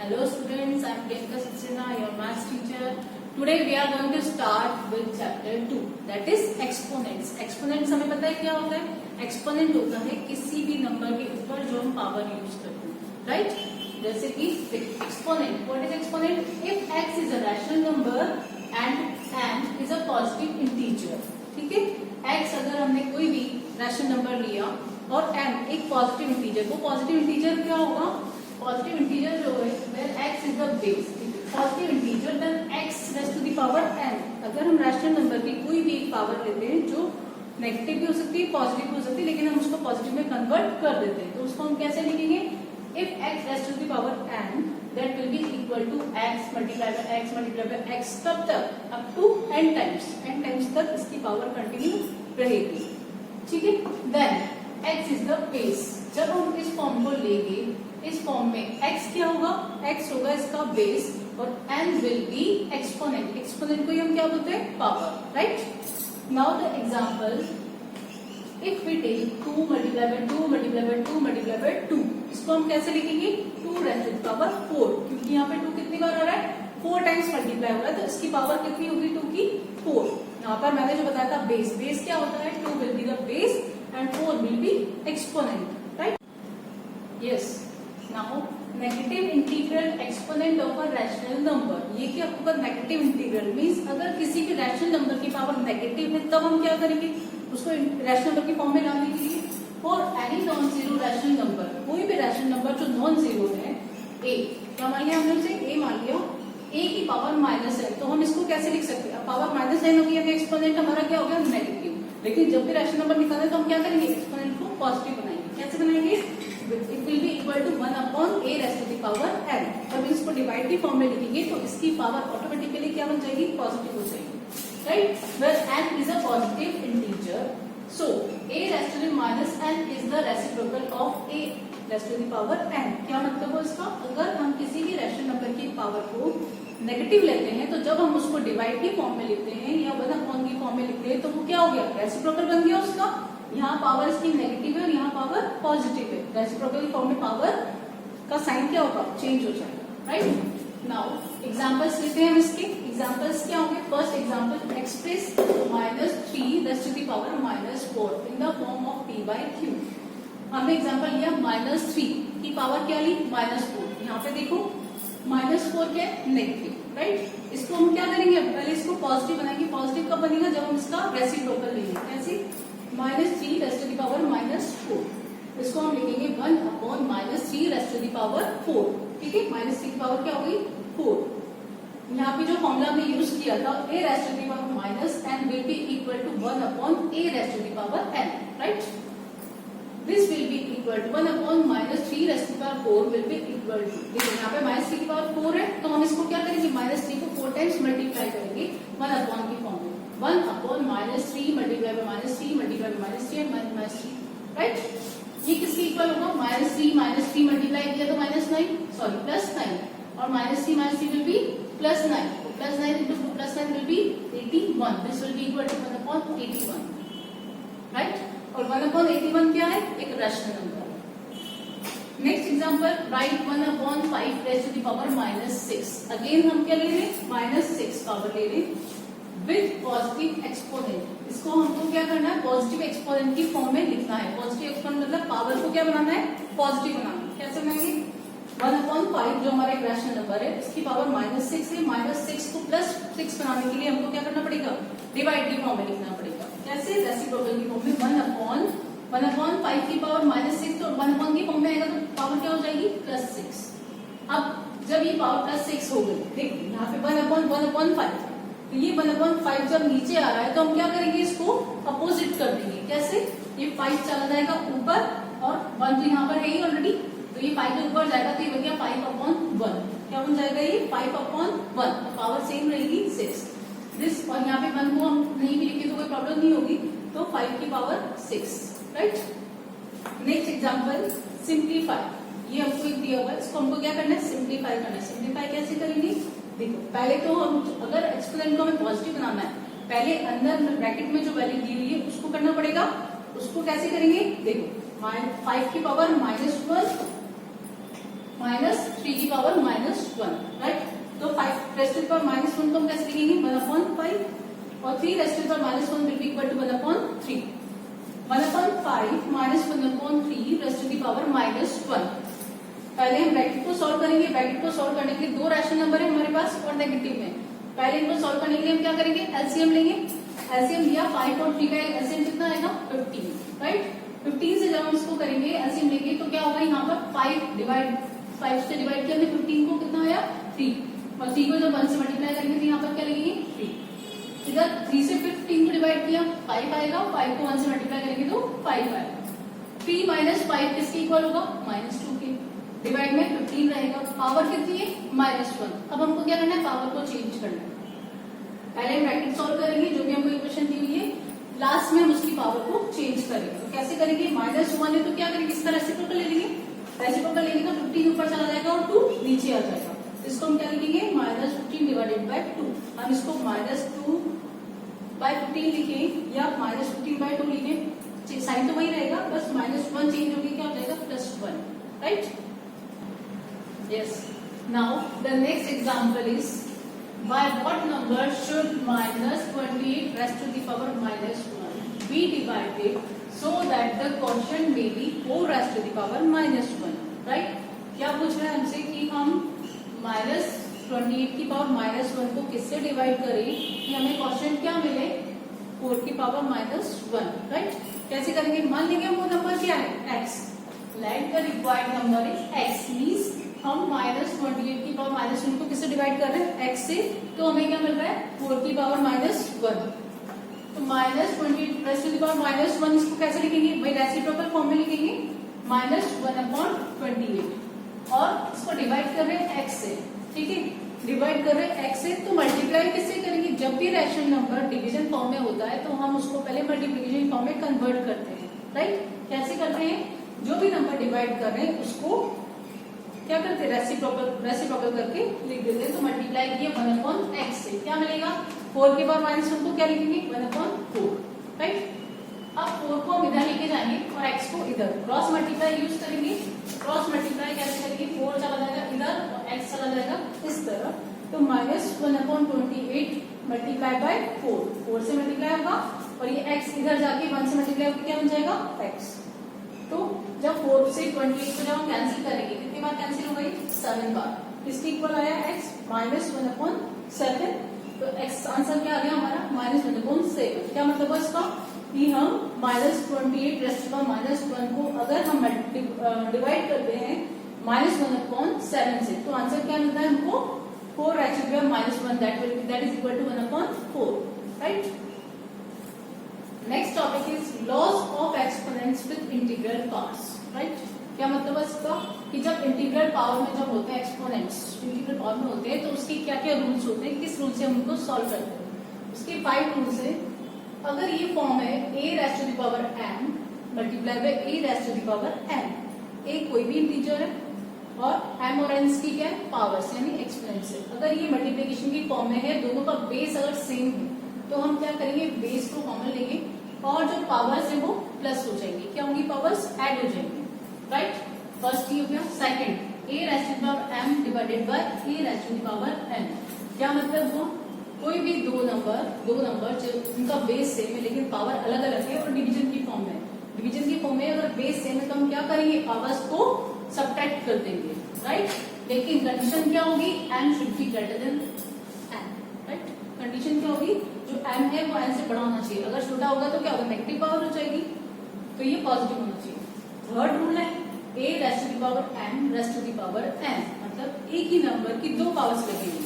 Hello students, I am Priyanka Saxena, your maths teacher. Today we are going to start with chapter 2, that is exponents. Exponents हमें पता है क्या होता है? Exponent होता है किसी भी नंबर के ऊपर जो हम पावर यूज करते हैं, right? जैसे कि exponent. What is exponent? If x is a rational number and n is a positive integer, ठीक है? x अगर हमने कोई भी rational number लिया और n एक positive integer, वो positive integer क्या होगा? पॉजिटिव इंटीजर जो है where x is the base, positive integer then x raise to the power n। अगर हम रैशनल नंबर की कोई भी एक पावर लेते हैं जो नेगेटिव भी हो सकती है, पॉजिटिव भी हो सकती है, लेकिन हम उसको पॉजिटिव में कन्वर्ट कर देते हैं, तो उसको हम कैसे लिखेंगे? If x raise to the power n that will be equal to x multiply by x multiply by x कब तक? अप टू n टाइम्स तक इसकी पावर कंटिन्यू रहेगी, ठीक है? Then x is the base. जब हम इस फॉर्म को लेंगे, इस फॉर्म में x क्या होगा? x होगा इसका बेस और n will be exponent. Exponent को हम क्या बोलते हैं? Power, right? Now the example, if we take 2 multiply by 2 multiply by 2 multiply by 2, इसको हम कैसे लिखेंगे? 2 रेज़ टू द पावर 4, क्योंकि यहाँ पे 2 कितनी बार हो रहा है? 4 टाइम्स मल्टीप्लाई हो रहा है, तो इसकी पावर कितनी होगी 2 की? 4। यहाँ पर मैंने जो बताया था बेस, बेस क्या होता है? 2 will be the base and 4 will be exponent, right? Yes. Now, negative integral exponent of a rational number, ये क्या होगा? नेगेटिव इंटीग्रल मीन्स अगर किसी भी रैशनल नंबर की पावर नेगेटिव है तब हम क्या करेंगे? उसको रैशनल नंबर की फॉर्म में लाने के लिए for any non zero rational number, कोई भी रैशनल नंबर जो नॉन जीरो है, ए क्या मान लिया हमने उसे? ए मान लिया, ए की पावर माइनस है, तो हम इसको कैसे लिख सकते हैं? पावर माइनस है होगी, एक्सपोनेंट हमारा क्या हो गया? नेगेटिव। लेकिन जब भी रैशनल नंबर निकालना है तो हम क्या करेंगे? एक्सपोनेंट को पॉजिटिव बनाएंगे। कैसे बनाएंगे? It will be equal to 1 upon a raised to the power n। अब इसको डिवाइड फॉर्म में लिखेंगे तो इसकी पावर ऑटोमेटिकली क्या बन जाएगी? पॉजिटिव हो जाएगी, right? Where n is a positive integer, so a raised to the minus n is the reciprocal of a raised to the power n। क्या मतलब है इसका? अगर हम किसी भी रैशनल नंबर की पावर को नेगेटिव लेते हैं तो जब हम उसको डिवाइड फॉर्म में लिखते हैं या 1 अपॉन की फॉर्म में लिखते हैं तो वो क्या हो गया? रेसिप्रोकल बन गया उसका। यहाँ पावर इसकी नेगेटिव है और यहाँ पावर पॉजिटिव है, रेसिप्रोकल फॉर्म में पावर का साइन क्या होगा? चेंज हो जाएगा, राइट? नाउ एग्जांपल्स लेते हैं हम इसके। एग्जांपल्स क्या होंगे? First example, express -3 raise to the power -4 in the form of p by q। हमने एग्जांपल लिया -3 की पावर क्या ली? -4। यहाँ पे देखो -4 क्या है? Negative, right? इसको हम क्या करेंगे? पहले इसको पॉजिटिव बनाएंगे। पॉजिटिव कब बनेगा? जब हम इसका रेसिप्रोकल लेंगे। कैसे? -3 रेज़ टू द पावर -4, इसको हम लिखेंगे 1 upon -3 raise to the power 4, ठीक है? -3 की पावर क्या हो गई? 4। यहाँ पे जो फॉर्मूला हमने यूज किया था a raise to the power minus n will be equal to 1 upon a raise to the power n, right? This will be equal to 1 upon -3 raise to the power 4 will be equal to, देखिए यहाँ पे -3 की power 4 है, तो हम इसको क्या करेंगे? -3 को 4 टाइम्स मल्टीप्लाई करेंगे 1 अपॉन की फॉर्म में। 1 upon -3 multiply by -3 multiply by -3 and -3, right? ये किसके इक्वल होगा? -3 मल्टीप्लाई किया तो +9 और -3 विल बी +9, तो +9 into +9 will be 81। This will be equal to 1 upon 81, right? और 1 अपॉन 81 क्या है? एक rational number. Next example, right 1 upon 5 raise to the power -6। Again हम क्या ले रहे हैं? -6 पावर ले रहे हैं विद पॉजिटिव एक्सपोनेंट। इसको हमको क्या करना है? पॉजिटिव एक्सपोनेंट की फॉर्म में लिखना है। पॉजिटिव एक्सपोनेंट मतलब पावर को क्या बनाना है? पॉजिटिव बनाना है। कैसे बनाएंगे? 1 अपॉन 5 जो हमारा एक रैशनल नंबर है, इसकी पावर -6 है। -6 को +6 बनाने के लिए हमको क्या करना पड़ेगा? डिवाइड की फॉर्म में लिखना पड़ेगा। कैसे? रेसिप्रोकल की फॉर्म में 1 अपॉन 5 की पावर -6, तो 1 अपॉन की फॉर्म में आएगा तो पावर क्या हो जाएगी? +6। अब जब ये पावर +6 हो गई, देखिए यहाँ पे 1 अपॉन 5, तो ये 1 अपॉन 5 जब नीचे आ रहा है तो हम क्या करेंगे? इसको अपोजिट कर देंगे। कैसे? ये 5 चला जाएगा ऊपर और 1 तो यहाँ पर है ही ऑलरेडी, तो ये 5 के ऊपर जाएगा तो ये बन गया 5 अपॉन 1। क्या बन जाएगा? ये 5 अपॉन 1, तो पावर सेम रहेगी 6। दिस और यहाँ पे 1 को हम नहीं भी लिखे तो कोई प्रॉब्लम नहीं होगी, तो 5 की power 6, right? Next example, simplify. ये हमको दिया हुआ है, इसको हमको क्या करना है? सिंप्लीफाई करना है। सिंप्लीफाई कैसे करेंगे? देखो, पहले तो हम अगर एक्सपोनेंट को हमें पॉजिटिव बनाना है, पहले अंदर ब्रैकेट में जो वैल्यू दी हुई है उसको करना पड़ेगा। उसको कैसे करेंगे? देखो 5 की पावर -1 माइनस 3 की पावर -1, राइट। तो 5 रेस्ट टू द पावर -1 को हम कैसे लिखेंगे 1/5 और 3 raise to the power -1 will be equal to 1/3। 1/5 -1/3 raise to the power -1। पहले हम ब्रैकेट को सॉल्व करेंगे। ब्रैकेट को सॉल्व करने के लिए दो रैशनल नंबर है हमारे पास और नेगेटिव में। पहले इनको सॉल्व करने के लिए हम क्या करेंगे एलसीएम लेंगे। एलसीएम लिया 5 और 3 का एलसीएम कितना आएगा 15, राइट। 15 से जब हम इसको करेंगे एलसीएम लेंगे तो क्या होगा यहाँ पर 5 से डिवाइड किया हमने 15 को, कितना आया 3 और 3 को जब 1 से मल्टीप्लाई करेंगे तो यहाँ पर क्या लगेंगे 3। इधर 3 से 15 को डिवाइड किया 5 आएगा, 5 को 1 से मल्टीप्लाई करेंगे तो 5 आएगा। 3 - 5 किसके इक्वल होगा -2 के। डिवाइड में 15 रहेगा, पावर कितनी है -1। अब हमको क्या करना है पावर को चेंज करना है। पहले हम ब्रैकेट सॉल्व करेंगे जो भी हमको इक्वेशन दी हुई है, लास्ट में हम उसकी पावर को चेंज करेंगे। तो कैसे करेंगे -1 है तो क्या करेंगे इसका रेसिप्रोकल ले लेंगे। रेसिप्रोकल लेंगे तो 15 ऊपर चला जाएगा और 2 नीचे आ जाएगा। इसको हम क्या लिखेंगे -15 डिवाइडेड बाय 2। हम इसको -2/15 लिखें या -15/2 लिखें, साइन तो वही रहेगा, बस -1 चेंज होगी, क्या हो जाएगा +1, right. Yes. Now the next example is by what number should -28 raised to the power -1 be divided so that the quotient may be 4 raised to the power -1, right? क्या पूछ रहा है हमसे कि हम -28 की पावर -1 को किससे डिवाइड करें कि हमें क्वोशिएंट क्या मिले 4 की पावर -1, राइट। कैसे करेंगे मान लेंगे हम वो नंबर क्या है x, let the required number is x, means हम -28 की पावर -1 को किससे डिवाइड कर रहे हैं x से, तो हमें क्या मिल रहा है 4 की पावर -1। तो -28 रेज़ टू द पावर -1 इसको कैसे लिखेंगे भाई रेसिप्रोकल फॉर्म में लिखेंगे -1/28 और इसको डिवाइड कर रहे हैं x से, ठीक है। डिवाइड कर रहे हैं x से तो मल्टीप्लाई किससे करेंगे, जब भी रैशनल नंबर डिवीजन फॉर्म में होता है तो हम उसको पहले मल्टीप्लिकेशन फॉर्म में कन्वर्ट करते हैं, राइट। कैसे करते हैं, जो भी नंबर डिवाइड कर रहे हैं उसको क्या करते हैं रेसिप्रोकल करके लिख देते हैं। तो मल्टीप्लाई किया 1/x से, क्या मिलेगा 4 की पावर -1 को क्या लिखेंगे 1/4, राइट। अब 4 को हम इधर लेके जाएंगे और x को इधर, क्रॉस मल्टीप्लाई यूज करेंगे। क्रॉस मल्टीप्लाई कैसे करेंगे 4 चला जाएगा इधर और x चला जाएगा इस तरफ, तो -1/28 मल्टीप्लाई बाय 4 से मल्टीप्लाई होगा और ये x इधर जाके 1 से मल्टीप्लाई होकर क्या बन जाएगा x। तो जब 4 से 28 को जब हम कैंसिल करेंगे कितनी बार कैंसिल हो गई 7 बार, इसके इक्वल आया x -1/7। तो x आंसर क्या आ गया हमारा -1/7। क्या मतलब है इसका कि हम -28 रेज़ टू द पावर -1 को अगर हम डिवाइड करते हैं -1/7 से तो आंसर क्या मिलता है हमको 4 raise to the power -1 that is equal to 1/4, right. Next topic is laws of exponents with integral parts, right. क्या मतलब है इसका कि जब इंटीग्रल पावर में जब होते हैं एक्सपोनेंट्स इंटीग्रल पावर में होते हैं तो उसके क्या क्या रूल्स होते हैं, किस रूल से हम उनको सॉल्व करते हैं। उसके 5 रूल्स है। अगर ये फॉर्म है a raise to the power m multiply by a raise to the power n, a कोई भी इंटीजर है और m और n की क्या है पावर्स यानी एक्सपोनेंट्स है। अगर ये मल्टीप्लिकेशन की फॉर्म में है, दोनों का बेस अगर सेम है तो हम क्या करेंगे बेस को कॉमन लेंगे और जो पावर्स है वो प्लस हो जाएंगी, क्या होंगी पावर्स ऐड हो जाएंगी, राइट। फर्स्ट ये हो गया। Second a raise to the power m divided by a raise to the power n। क्या मतलब हुआ कोई भी दो नंबर जो उनका बेस सेम है लेकिन पावर अलग अलग है और डिवीजन की फॉर्म में, डिवीजन की फॉर्म में अगर बेस सेम है तो हम क्या करेंगे पावर्स को सब्ट्रैक्ट कर देंगे, राइट। लेकिन कंडीशन क्या होगी m should be greater than n, right. Condition क्या होगी जो m है वो n से बड़ा होना चाहिए, अगर छोटा होगा तो क्या होगा नेगेटिव पावर हो जाएगी, तो ये पॉजिटिव होना चाहिए। थर्ड रूल है a raise to the power m raise to the power n, मतलब एक ही नंबर की दो पावर्स लगेंगी,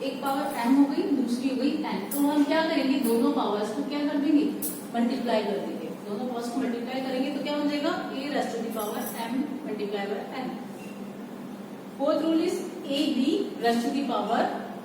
एक पावर m हो गई दूसरी हो गई n। तो हम क्या करेंगे दोनों पावर्स को क्या कर देंगे मल्टीप्लाई कर देंगे, दोनों पावर्स को मल्टीप्लाई करेंगे तो क्या हो जाएगा a raise to the power m multiply by n। Fourth rule is a b raise to the power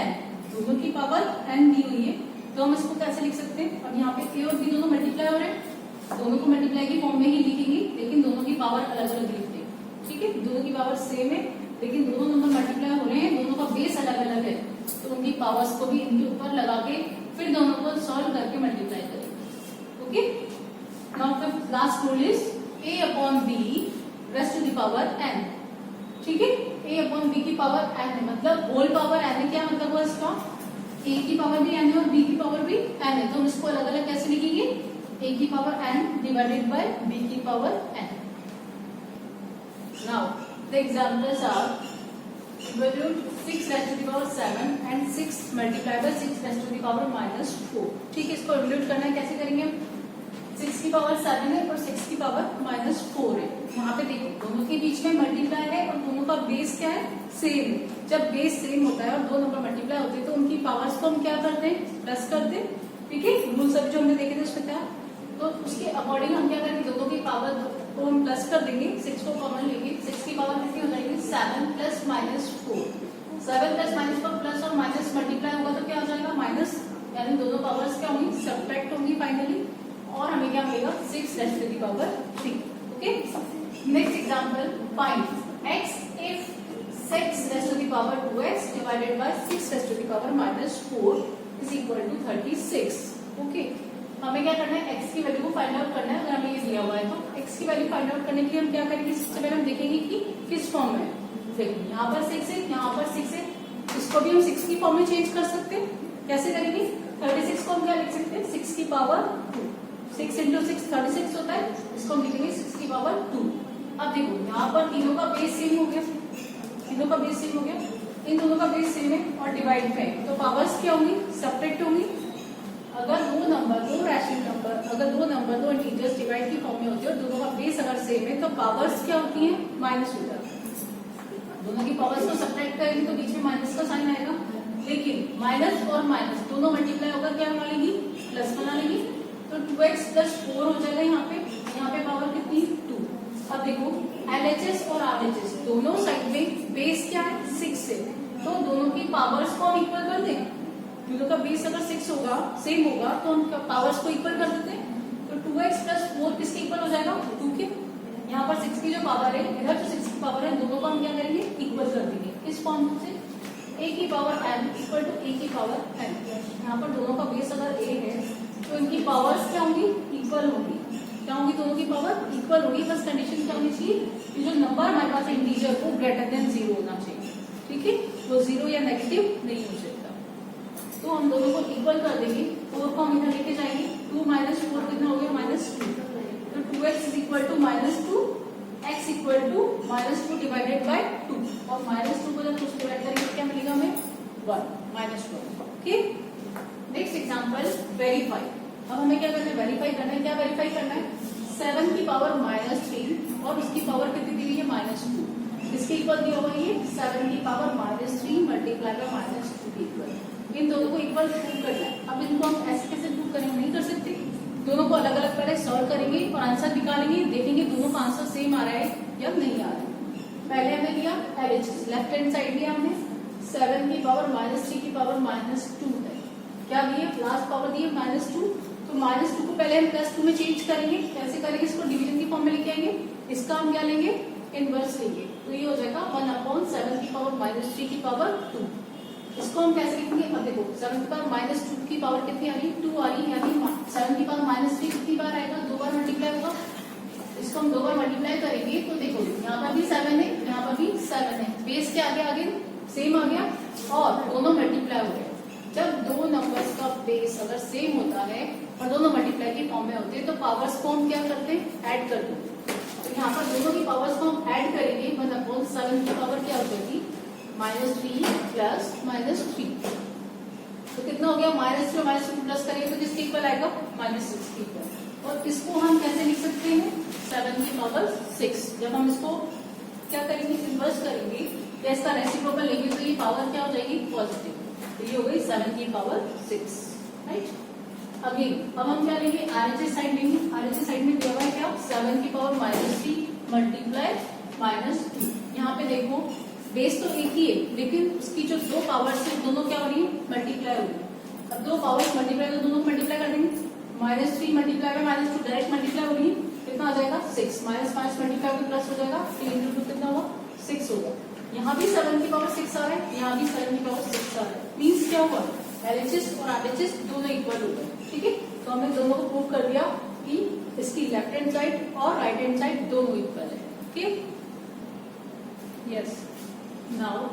n, दोनों की पावर n दी हुई है तो हम इसको कैसे लिख सकते हैं। अब यहाँ पे a और b दोनों मल्टीप्लाई हो रहे हैं, दोनों को मल्टीप्लाई की फॉर्म में ही लिखेंगे लेकिन दोनों की पावर अलग अलग लिखते हैं, ठीक है। दोनों की पावर सेम है लेकिन दोनों नंबर मल्टीप्लाई हो रहे हैं, दोनों का बेस अलग अलग है तो उनकी पावर्स को भी इनके ऊपर लगा के फिर दोनों को सॉल्व करके मल्टीप्लाई करेंगे, okay. Now the last rule is a upon b raise to the power n, ठीक है। a अपॉन b की पावर n है, मतलब होल पावर n है। क्या मतलब हुआ इसका? a की पावर भी n है और b की पावर भी n है, तो हम इसको अलग अलग कैसे लिखेंगे? a की power n divided by b की power n। Now the examples are evaluate 6 raised to the power 7 and 6 multiplied by 6 raised to the power -4। ठीक है, इसको इवैल्यूएट करना है, कैसे करेंगे? 6 की पावर 7 है और 6 की पावर -4 है। यहाँ पे देखो दोनों के बीच में मल्टीप्लाई है और दोनों का बेस क्या है? सेम है। जब बेस सेम होता है और दो नंबर मल्टीप्लाई होते हैं तो उनकी पावर्स को हम क्या करते हैं? प्लस करते हैं। ठीक है, रूल सब जो हमने देखे थे उसमें क्या, तो उसके अकॉर्डिंग हम क्या करेंगे? दोनों की पावर को हम प्लस कर देंगे, 6 को कॉमन लेंगे, 6 की पावर कितनी हो जाएगी? 7 प्लस -4। 7 प्लस -4 प्लस और माइनस मल्टीप्लाई होगा तो क्या हो जाएगा? माइनस, यानी दोनों पावर्स क्या होंगी? सब्ट्रैक्ट होंगी फाइनली, और हमें क्या मिलेगा? 6 raised to the power 3। Okay, next example, find x if 6 raised to the power 2x divided by 6 raised to the power -4 is equal to 36। Okay, हमें क्या करना है? x की वैल्यू को फाइंड आउट करना है। अगर हमें ये दिया हुआ है तो x की वैल्यू फाइंड आउट करने के लिए हम क्या करेंगे? सबसे पहले हम देखेंगे कि किस फॉर्म में है। देखिए यहाँ पर 6 है, यहाँ पर 6 है, इसको भी हम 6 की फॉर्म में चेंज कर सकते हैं। कैसे करेंगे? 36 को हम क्या लिख सकते हैं? 6 की पावर 2। 6 इंटू 6 36 होता है, इसको हम लिखेंगे 6 की पावर 2। अब देखो यहाँ पर तीनों का बेस सेम हो गया, तीनों का बेस सेम हो गया, इन दोनों का बेस सेम है और डिवाइड पे है, तो पावर्स क्या होंगी? सेपरेट होंगी। अगर दो नंबर, दो रैशनल नंबर, अगर दो नंबर, दो इंटीजर्स डिवाइड की फॉर्म में होती है और दोनों का बेस अगर सेम है तो पावर्स क्या होती है? माइनस हो जाती है। दोनों की पावर्स को सब्ट्रैक्ट करेंगे तो बीच में माइनस का साइन आएगा, लेकिन माइनस और माइनस दोनों मल्टीप्लाई होकर क्या बना लेगी? प्लस बना लेगी, तो 2x प्लस 4 हो जाएगा। यहाँ पे पावर कितनी? 2। अब देखो LHS और RHS दोनों साइड में बेस क्या है? 6 है, तो दोनों की पावर्स को हम इक्वल कर दें। दोनों का बेस अगर 6 होगा, सेम होगा, तो हम पावर्स को इक्वल कर देते हैं। तो 2x प्लस 4 किसके इक्वल हो जाएगा? 2 के। यहाँ पर 6 की जो पावर है, इधर जो 6 की पावर है, दोनों को हम क्या करेंगे? इक्वल कर देंगे। इस फॉर्म से a की power n equal to a की पावर n। यहाँ पर दोनों का बेस अगर a है तो इनकी पावर्स क्या होंगी? इक्वल होंगी। क्या होंगी? दोनों की पावर इक्वल होगी। बस कंडीशन क्या होनी चाहिए कि जो नंबर हमारे पास इंटीजर वो ग्रेटर देन 0 होना चाहिए। ठीक है, वो 0 या नेगेटिव नहीं हो सकता। तो हम दोनों को इक्वल कर देंगे। 4 को हम इधर लेके जाएंगे, 2 माइनस 4 कितना हो गया? -2। तो 2x is equal to -2, x equal to -2 divided by 2, और -2 को जब कुछ डिवाइड करेंगे क्या मिलेगा हमें? 1 -1। Okay, next example, verify. अब हमें क्या करना है? वेरीफाई करना है। क्या वेरीफाई करना है? 7 की पावर -3 और उसकी पावर कितनी दी हुई है? -2। इसके इक्वल दिया हुआ ये 7 की पावर -3 मल्टीप्लाई बाय -2 के इक्वल। इन दोनों को इक्वल प्रूव करना है। अब इनको हम ऐसे कैसे प्रूव करेंगे? नहीं कर सकते। दोनों को अलग अलग पहले सॉल्व करेंगे और आंसर निकालेंगे, देखेंगे दोनों का आंसर सेम आ रहा है या नहीं आ रहा है। पहले हमने दिया LHS, लेफ्ट हैंड साइड लिया हमने 7 की पावर -3 की पावर -2 है। क्या दिए? लास्ट पावर दिए -2, तो -2 को पहले हम +2 में चेंज करेंगे। कैसे करेंगे? इसको डिवीजन की फॉर्म में लेके आएंगे। इसका हम क्या लेंगे? इनवर्स लेंगे, तो ये हो जाएगा 1/7 की पावर -3 की पावर 2। इसको हम कैसे लिखेंगे? अब देखो 7 की पावर -2 की पावर कितनी आ रही? 2 आ रही, यानी 7 की पावर -3 कितनी बार आएगा? 2 बार मल्टीप्लाई होगा। इसको हम 2 बार मल्टीप्लाई करेंगे तो देखो यहाँ पर भी 7 है, यहाँ पर भी 7 है, बेस के आगे सेम आ गया और दोनों मल्टीप्लाई हो गए। जब दो नंबर्स का बेस अगर सेम होता है और दोनों मल्टीप्लाई की फॉर्म में होते हैं तो पावर्स को हम क्या करते हैं? ऐड कर देते हैं। तो यहाँ पर दोनों की पावर्स को हम ऐड करेंगे, 1/7 की पावर क्या हो जाएगी? -3 प्लस -3। तो कितना हो गया? -3 और -2 प्लस करेंगे तो किसके इक्वल आएगा? -6 के इक्वल। और इसको हम कैसे लिख सकते हैं? 7 की पावर 6। जब हम इसको क्या करेंगे? इनवर्स करेंगे या इसका रेसिप्रोकल लेंगे तो ये पावर क्या हो जाएगी? पॉजिटिव। तो ये हो गई 7 की पावर 6, राइट। अगेन अब हम क्या लेंगे? RHS साइड लेंगे। RHS साइड में दिया हुआ है क्या? 7 की पावर -3 मल्टीप्लाई -2। यहाँ पे देखो बेस तो एक ही है, लेकिन उसकी जो दो पावर्स है दोनों क्या हो रही है? मल्टीप्लाई हो रही है। अब दो पावर्स मल्टीप्लाई तो दोनों मल्टीप्लाई कर देंगे। -3 मल्टीप्लाई बाय -2 डायरेक्ट मल्टीप्लाई हो रही है, कितना आ जाएगा? 6। -5 मल्टीप्लाई तो प्लस हो जाएगा, 3 × 2 कितना हुआ? 6 होगा। यहाँ भी 7 की पावर 6 आ रहा है, यहाँ भी 7 की पावर 6 आ रहा है। मीन्स क्या हुआ? LHS और RHS दोनों इक्वल हो गए। ठीक है, तो हमने दोनों को प्रूव कर दिया कि इसकी लेफ्ट हैंड साइड और राइट हैंड साइड दोनों इक्वल है। Okay, yes. Now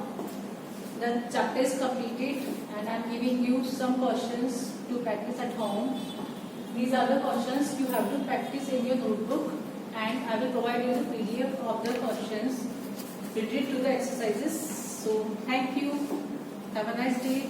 the chapter is completed and I am giving you some questions to practice at home. These are the questions you have to practice in your notebook, and I will provide you the PDF of the questions related to the exercises. So thank you. Have a nice day.